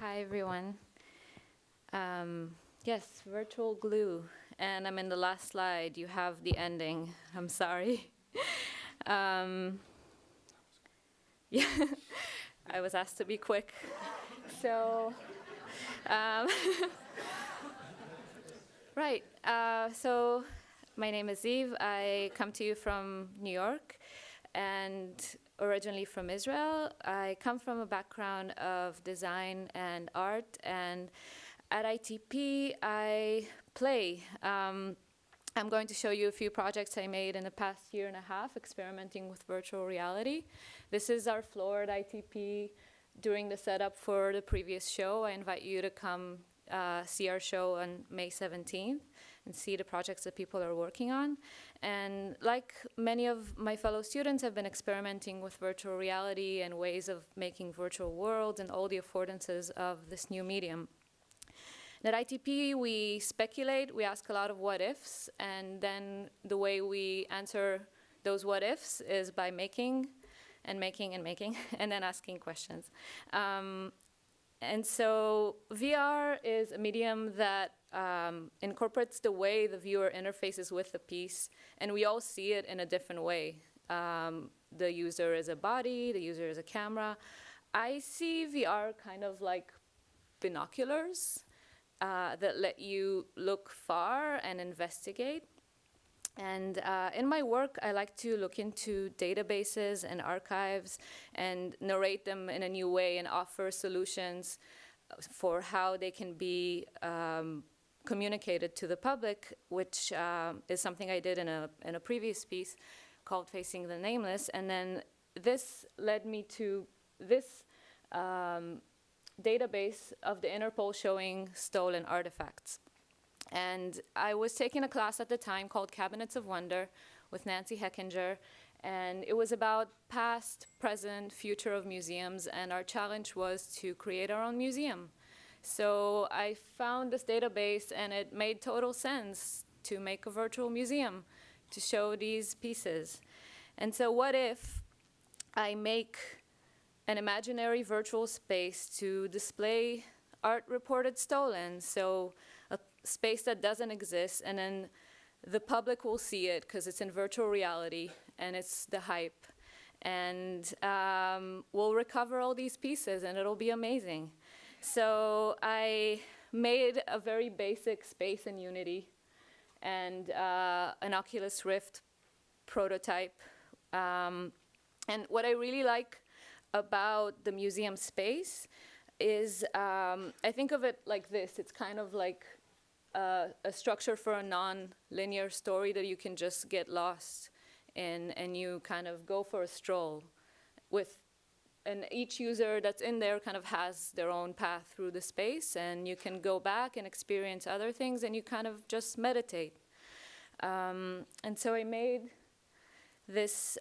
Hi, everyone. Yes, virtual glue. And I'm in the last slide. You have the ending. I'm sorry. um, yeah, I was asked to be quick. So, um, right. So, my name is Eve. I come to you from New York and originally from Israel. I come from a background of design and art, and at ITP, I play. I'm going to show you a few projects I made in the past year and a half experimenting with virtual reality. This is our floor at ITP during the setup for the previous show. I invite you to come see our show on May 17th and see the projects that people are working on. And like many of my fellow students, I've been experimenting with virtual reality and ways of making virtual worlds and all the affordances of this new medium. At ITP, we speculate, we ask a lot of what ifs, and then the way we answer those what ifs is by making and making and making, and then asking questions. And so VR is a medium that incorporates the way the viewer interfaces with the piece, and we all see it in a different way. The user is a body, the user is a camera. I see VR kind of like binoculars that let you look far and investigate. And in my work, I like to look into databases and archives and narrate them in a new way and offer solutions for how they can be communicated to the public, which is something I did in a previous piece called Facing the Nameless. And then this led me to this database of the Interpol showing stolen artifacts. And I was taking a class at the time called Cabinets of Wonder with Nancy Heckinger, and it was about past, present, future of museums, and our challenge was to create our own museum. So I found this database, and it made total sense to make a virtual museum to show these pieces. And so what if I make an imaginary virtual space to display art reported stolen, so a space that doesn't exist, and then the public will see it because it's in virtual reality and it's the hype. And we'll recover all these pieces and it'll be amazing. So I made a very basic space in Unity and an Oculus Rift prototype. And what I really like about the museum space is I think of it like this. It's kind of like a structure for a non-linear story that you can just get lost in, and you kind of go for a stroll with, and each user that's in there kind of has their own path through the space, and you can go back and experience other things, and you kind of just meditate. And so I made this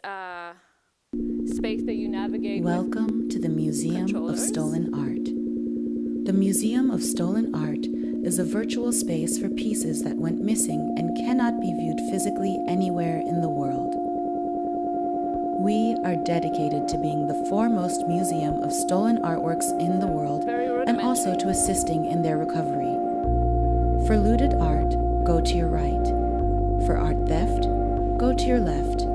space that you navigate. Welcome to the Museum of Stolen Art. The Museum of Stolen Art is a virtual space for pieces that went missing and cannot be viewed physically anywhere in the world. We are dedicated to being the foremost museum of stolen artworks in the world and also to assisting in their recovery. For looted art, go to your right. For art theft, go to your left.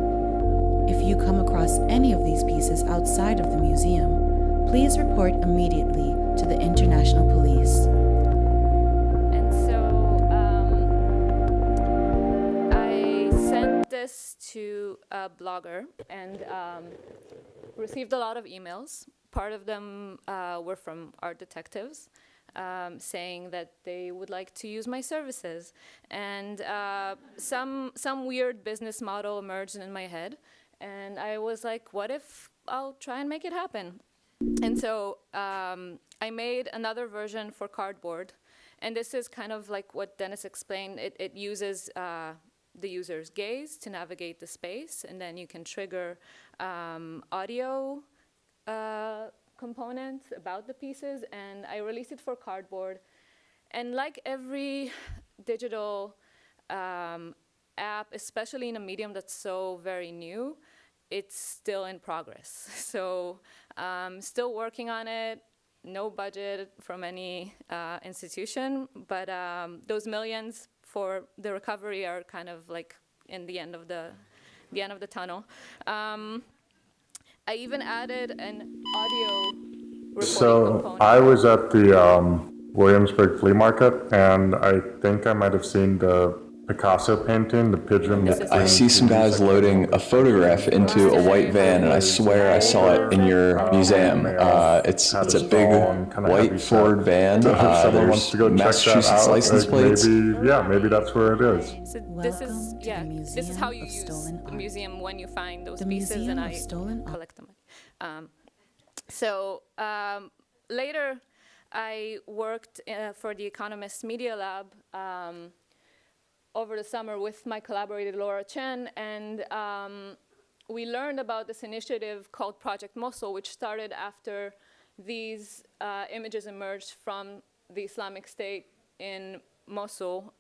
If you come across any of these pieces outside of the museum, please report immediately to the International Police. And so I sent this to a blogger and received a lot of emails. Part of them were from art detectives saying that they would like to use my services. And some weird business model emerged in my head. And I was like, what if I'll try and make it happen? And so I made another version for cardboard. And this is kind of like what Dennis explained. It uses the user's gaze to navigate the space. And then you can trigger audio components about the pieces. And I released it for cardboard. And like every digital app, especially in a medium that's so very new, it's still in progress. So still working on it. no budget from any institution, but those millions for the recovery are kind of like in the end of the tunnel. I even added an audio recording So component. I was at the Williamsburg flea market, and I think I might have seen the Picasso painting, the pigeon. This is I see some guys loading a photograph into a white van, and I swear I saw it in your museum. It's a big white Ford van. So if someone wants to go check that Massachusetts out, license plates. maybe that's where it is. So Welcome to the this is how Museum you of use Stolen the Art. museum when you find those The pieces, Museum and of I Stolen Art. collect them. Later, I worked for the Economist Media Lab over the summer with my collaborator Laura Chen, and we learned about this initiative called Project Mosul, which started after these images emerged from the Islamic State in Mosul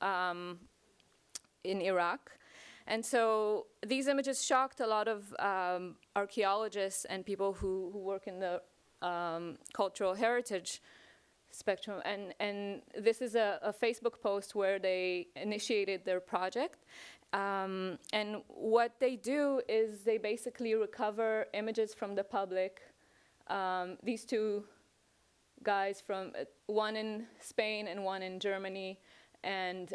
in Iraq. And so these images shocked a lot of archaeologists and people who work in the cultural heritage spectrum. And this is a Facebook post where they initiated their project. And what they do is they basically recover images from the public. These two guys from one in Spain and one in Germany, and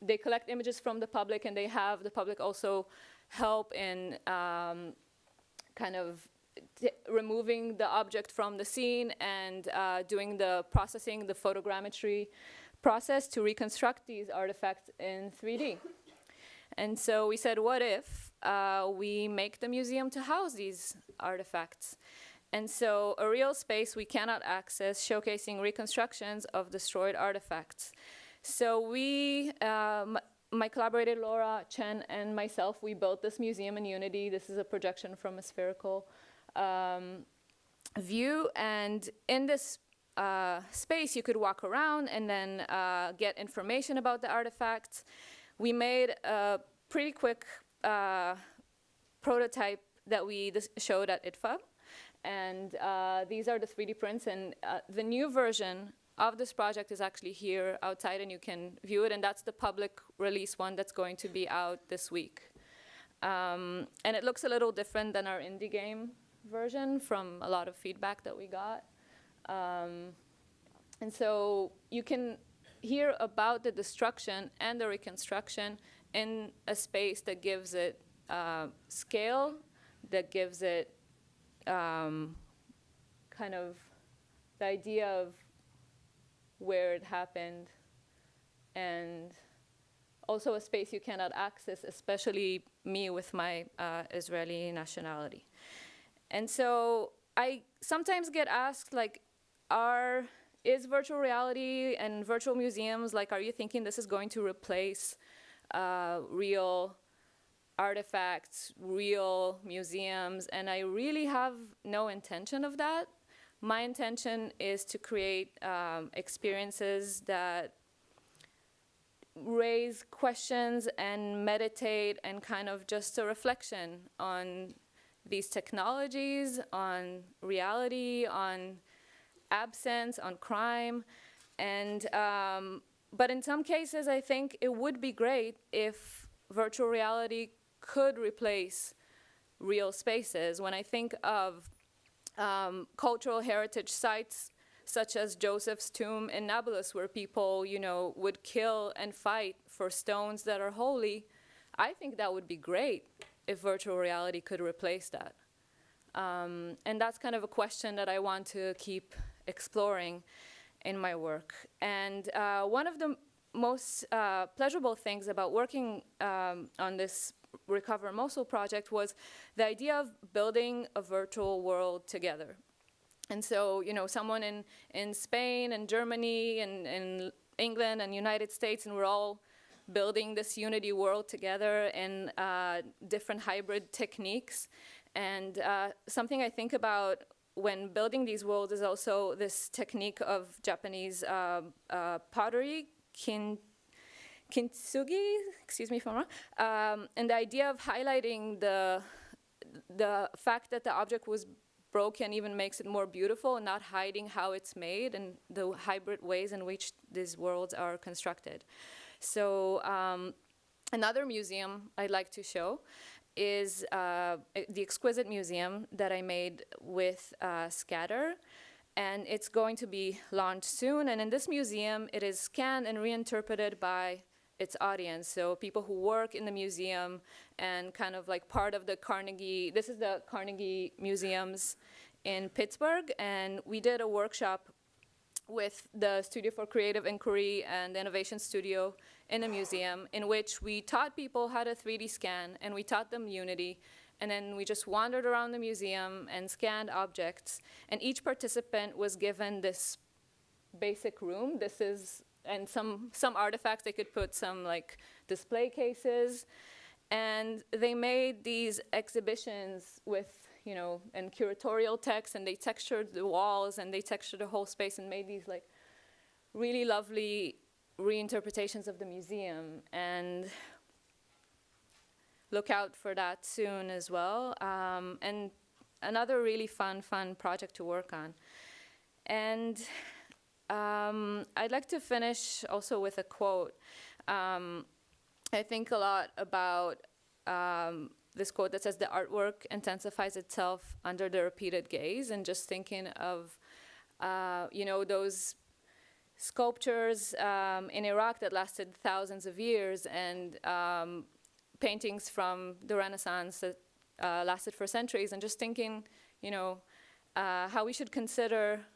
they collect images from the public, and they have the public also help in kind of removing the object from the scene and doing the processing, the photogrammetry process to reconstruct these artifacts in 3D. And so we said, what if we make the museum to house these artifacts? And so a real space we cannot access, showcasing reconstructions of destroyed artifacts. So we, my collaborator Laura Chen and myself, we built this museum in Unity. This is a projection from a spherical view. And in this space, you could walk around and then get information about the artifacts. We made a pretty quick prototype that we showed at ITFA. And these are the 3D prints. And the new version of this project is actually here outside, and you can view it. And that's the public release one that's going to be out this week. And it looks a little different than our indie game version from a lot of feedback that we got. And so you can hear about the destruction and the reconstruction in a space that gives it scale, that gives it kind of the idea of where it happened, and also a space you cannot access, especially me with my Israeli nationality. And so I sometimes get asked, like, is virtual reality and virtual museums, like, are you thinking this is going to replace real artifacts, real museums? And I really have no intention of that. My intention is to create experiences that raise questions and meditate and kind of just a reflection on these technologies, on reality, on absence, on crime. And but in some cases, I think it would be great if virtual reality could replace real spaces. When I think of cultural heritage sites such as Joseph's tomb in Nablus, where people, would kill and fight for stones that are holy, I think that would be great if virtual reality could replace that. And that's kind of a question that I want to keep exploring in my work. And one of the most pleasurable things about working on this Recover Mosul project was the idea of building a virtual world together. And so, someone in Spain and Germany and in England and United States, and we're all building this unity world together in different hybrid techniques. And something I think about when building these worlds is also this technique of Japanese pottery, kintsugi, excuse me if I'm wrong, and the idea of highlighting the fact that the object was broken even makes it more beautiful, not hiding how it's made and the hybrid ways in which these worlds are constructed. So another museum I'd like to show is the Exquisite Museum that I made with Schneider. And it's going to be launched soon. And in this museum, it is scanned and reinterpreted by its audience. So people who work in the museum and kind of like part of the Carnegie, this is the Carnegie Museums in Pittsburgh. And we did a workshop with the Studio for Creative Inquiry and the Innovation Studio in the museum, in which we taught people how to 3D scan, and we taught them Unity. And then we just wandered around the museum and scanned objects. And each participant was given this basic room. This is, and some artifacts, they could put some like display cases. And they made these exhibitions with, you know, and curatorial text, and they textured the walls, and they textured the whole space, and made these like really lovely reinterpretations of the museum. And look out for that soon as well. And another really fun project to work on. And I'd like to finish also with a quote. I think a lot about this quote that says, "The artwork intensifies itself under the repeated gaze," and just thinking of, you know, those sculptures in Iraq that lasted thousands of years, and paintings from the Renaissance that lasted for centuries, and just thinking, you know, how we should consider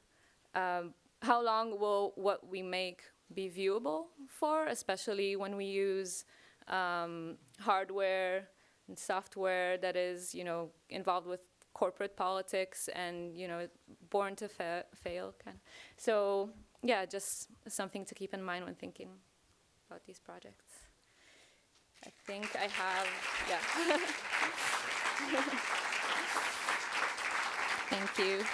how long will what we make be viewable for, especially when we use hardware and software that is, you know, involved with corporate politics and, you know, born to fail. So yeah, just something to keep in mind when thinking about these projects. I think I have, yeah. Thank you.